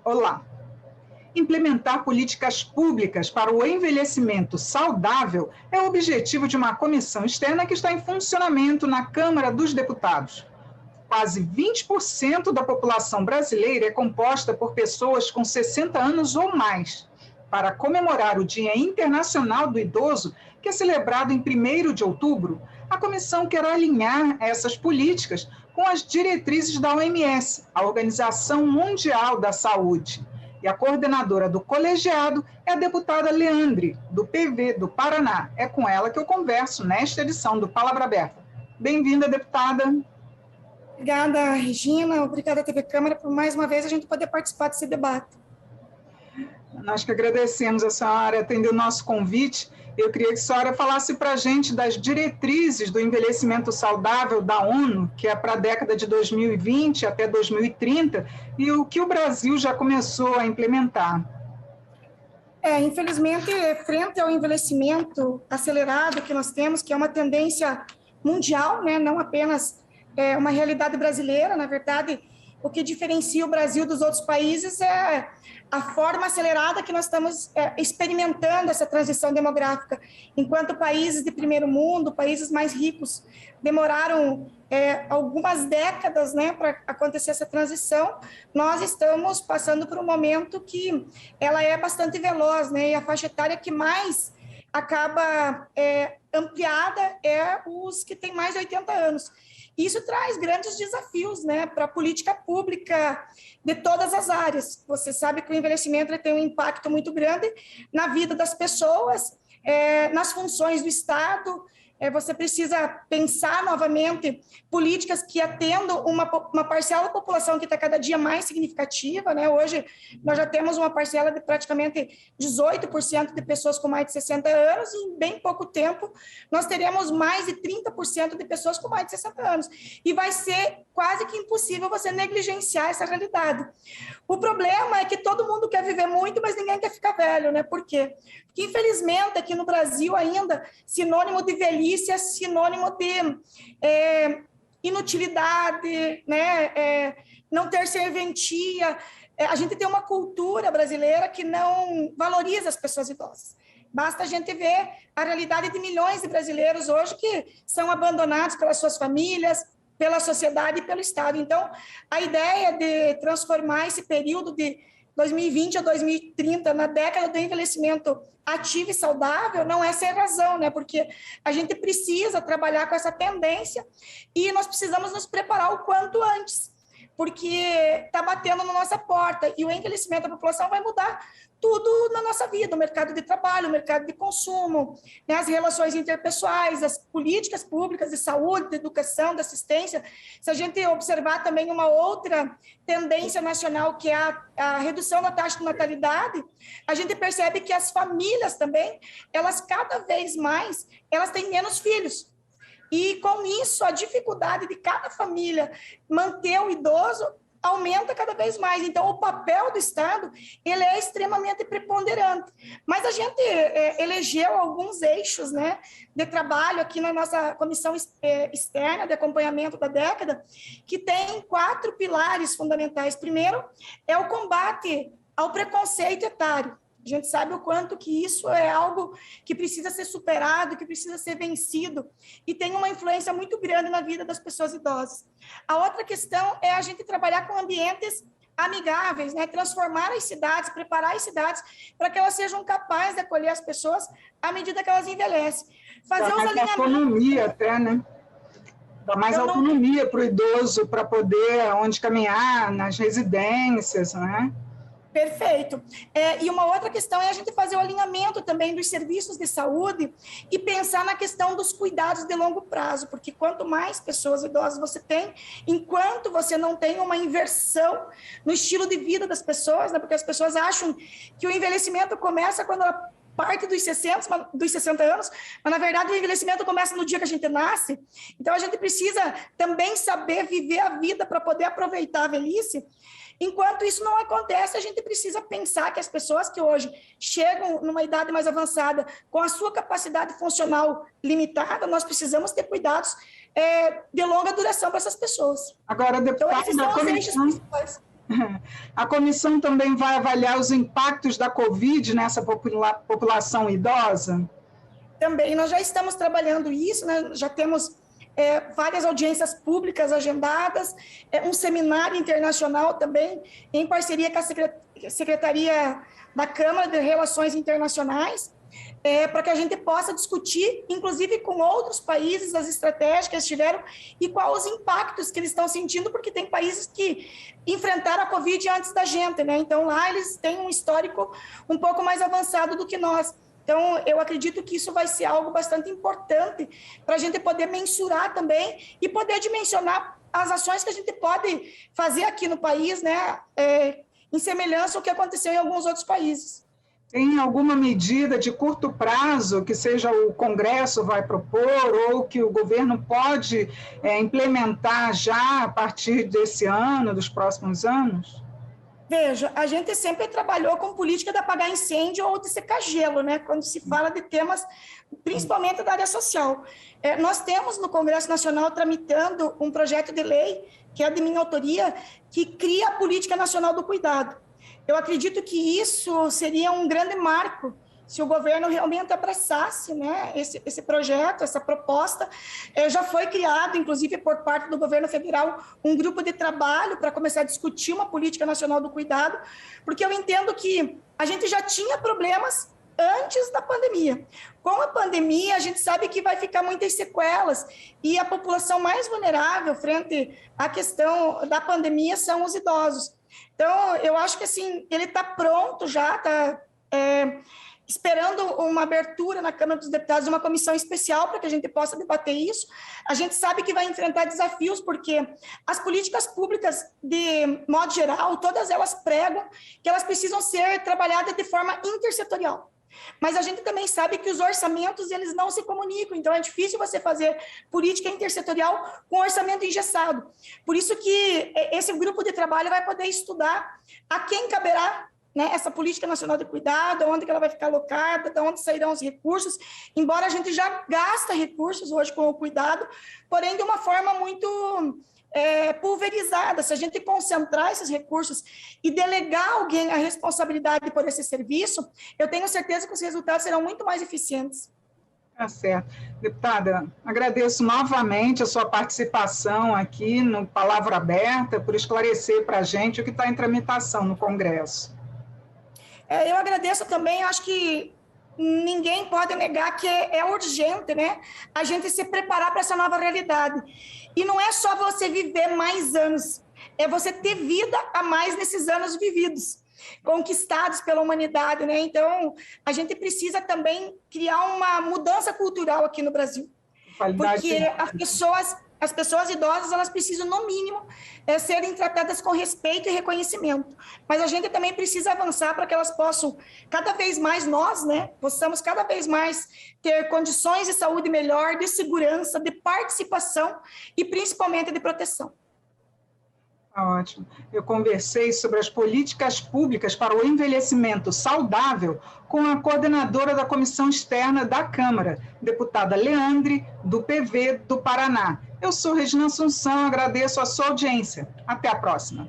Olá! Implementar políticas públicas para o envelhecimento saudável é o objetivo de uma comissão externa que está em funcionamento na Câmara dos Deputados. Quase 20% da população brasileira é composta por pessoas com 60 anos ou mais. Para comemorar o Dia Internacional do Idoso, que é celebrado em 1º de outubro, a comissão quer alinhar essas políticas com as diretrizes da OMS, a Organização Mundial da Saúde. E a coordenadora do colegiado é a deputada Leandre, do PV do Paraná. É com ela que eu converso nesta edição do Palavra Aberta. Bem-vinda, deputada. Obrigada, Regina. Obrigada, TV Câmara, por mais uma vez a gente poder participar desse debate. Nós que agradecemos a senhora atender o nosso convite. Eu queria que a senhora falasse para a gente das diretrizes do envelhecimento saudável da ONU, que é para a década de 2020 até 2030, e o que o Brasil já começou a implementar. Infelizmente, frente ao envelhecimento acelerado que nós temos, que é uma tendência mundial, né, não apenas uma realidade brasileira, na verdade, o que diferencia o Brasil dos outros países é a forma acelerada que nós estamos experimentando essa transição demográfica. Enquanto países de primeiro mundo, países mais ricos, demoraram algumas décadas, né, para acontecer essa transição, nós estamos passando por um momento que ela é bastante veloz, né, e a faixa etária que mais acaba ampliada é os que têm mais de 80 anos. Isso traz grandes desafios, né, para a política pública de todas as áreas. Você sabe que o envelhecimento tem um impacto muito grande na vida das pessoas, nas funções do Estado. Você precisa pensar novamente políticas que atendam uma parcela da população que está cada dia mais significativa, né? Hoje, nós já temos uma parcela de praticamente 18% de pessoas com mais de 60 anos, e em bem pouco tempo nós teremos mais de 30% de pessoas com mais de 60 anos. E vai ser quase que impossível você negligenciar essa realidade. O problema é que todo mundo quer viver muito, mas ninguém quer ficar velho, né? Por quê? Porque, infelizmente, aqui no Brasil ainda, sinônimo de velhice é sinônimo de inutilidade, né? Não ter serventia. A gente tem uma cultura brasileira que não valoriza as pessoas idosas. Basta a gente ver a realidade de milhões de brasileiros hoje que são abandonados pelas suas famílias, pela sociedade e pelo Estado. Então, a ideia de transformar esse período de 2020 a 2030 na década do envelhecimento ativo e saudável não é sem razão, né? Porque a gente precisa trabalhar com essa tendência e nós precisamos nos preparar o quanto antes, porque está batendo na nossa porta e o envelhecimento da população vai mudar tudo na nossa vida, o mercado de trabalho, o mercado de consumo, né, as relações interpessoais, as políticas públicas de saúde, de educação, de assistência. Se a gente observar também uma outra tendência nacional, que é a redução da taxa de natalidade, a gente percebe que as famílias também, elas cada vez mais, elas têm menos filhos. E com isso, a dificuldade de cada família manter o idoso aumenta cada vez mais. Então, o papel do Estado, ele é extremamente preponderante. Mas a gente elegeu alguns eixos, né, de trabalho aqui na nossa comissão externa de acompanhamento da década, que tem 4 pilares fundamentais. Primeiro, é o combate ao preconceito etário. A gente sabe o quanto que isso é algo que precisa ser superado, que precisa ser vencido, e tem uma influência muito grande na vida das pessoas idosas. A outra questão é a gente trabalhar com ambientes amigáveis, né? Transformar as cidades, preparar as cidades para que elas sejam capazes de acolher as pessoas à medida que elas envelhecem. Fazer os alinhamentos. Autonomia até, né? Dá mais autonomia para o idoso, para poder onde caminhar, nas residências, né? Perfeito. E uma outra questão é a gente fazer o alinhamento também dos serviços de saúde e pensar na questão dos cuidados de longo prazo, porque quanto mais pessoas idosas você tem, enquanto você não tem uma inversão no estilo de vida das pessoas, né, porque as pessoas acham que o envelhecimento começa quando ela parte dos 60 anos, mas na verdade o envelhecimento começa no dia que a gente nasce. Então a gente precisa também saber viver a vida para poder aproveitar a velhice. Enquanto isso não acontece, a gente precisa pensar que as pessoas que hoje chegam numa idade mais avançada, com a sua capacidade funcional limitada, nós precisamos ter cuidados de longa duração para essas pessoas. Agora, deputada, então, esses são os eixos principais. A comissão também vai avaliar os impactos da Covid nessa população idosa? Também, nós já estamos trabalhando isso, né? Já temos várias audiências públicas agendadas, um seminário internacional também, em parceria com a Secretaria da Câmara de Relações Internacionais, para que a gente possa discutir, inclusive com outros países, as estratégias que eles tiveram e quais os impactos que eles estão sentindo, porque tem países que enfrentaram a Covid antes da gente, né? Então, lá eles têm um histórico um pouco mais avançado do que nós. Então, eu acredito que isso vai ser algo bastante importante para a gente poder mensurar também e poder dimensionar as ações que a gente pode fazer aqui no país, né, em semelhança ao que aconteceu em alguns outros países. Tem alguma medida de curto prazo que seja o Congresso vai propor ou que o governo pode implementar já a partir desse ano, dos próximos anos? Veja, a gente sempre trabalhou com política de apagar incêndio ou de secar gelo, né? Quando se fala de temas, principalmente da área social. Nós temos no Congresso Nacional tramitando um projeto de lei, que é de minha autoria, que cria a Política Nacional do Cuidado. Eu acredito que isso seria um grande marco se o governo realmente abraçasse, né, esse projeto, essa proposta. Já foi criado, inclusive por parte do governo federal, um grupo de trabalho para começar a discutir uma política nacional do cuidado, porque eu entendo que a gente já tinha problemas antes da pandemia. Com a pandemia, a gente sabe que vai ficar muitas sequelas, e a população mais vulnerável frente à questão da pandemia são os idosos. Então, eu acho que assim, ele está pronto já, está esperando uma abertura na Câmara dos Deputados, uma comissão especial para que a gente possa debater isso. A gente sabe que vai enfrentar desafios, porque as políticas públicas, de modo geral, todas elas pregam que elas precisam ser trabalhadas de forma intersetorial. Mas a gente também sabe que os orçamentos, eles não se comunicam, então é difícil você fazer política intersetorial com orçamento engessado. Por isso que esse grupo de trabalho vai poder estudar a quem caberá, né, essa política nacional de cuidado, onde que ela vai ficar alocada, de onde sairão os recursos, embora a gente já gasta recursos hoje com o cuidado, porém de uma forma muito pulverizada. Se a gente concentrar esses recursos e delegar alguém a responsabilidade por esse serviço, eu tenho certeza que os resultados serão muito mais eficientes. Tá certo. Deputada, agradeço novamente a sua participação aqui no Palavra Aberta, por esclarecer para a gente o que está em tramitação no Congresso. Eu agradeço também, acho que ninguém pode negar que é urgente, né, a gente se preparar para essa nova realidade. E não é só você viver mais anos, é você ter vida a mais nesses anos vividos, conquistados pela humanidade, né? Então, a gente precisa também criar uma mudança cultural aqui no Brasil. Porque as pessoas idosas, elas precisam, no mínimo, serem tratadas com respeito e reconhecimento. Mas a gente também precisa avançar para que elas possam, cada vez mais nós, né, possamos cada vez mais ter condições de saúde melhor, de segurança, de participação e principalmente de proteção. Ótimo. Eu conversei sobre as políticas públicas para o envelhecimento saudável com a coordenadora da Comissão Externa da Câmara, deputada Leandre, do PV do Paraná. Eu sou Regina Assunção, agradeço a sua audiência. Até a próxima.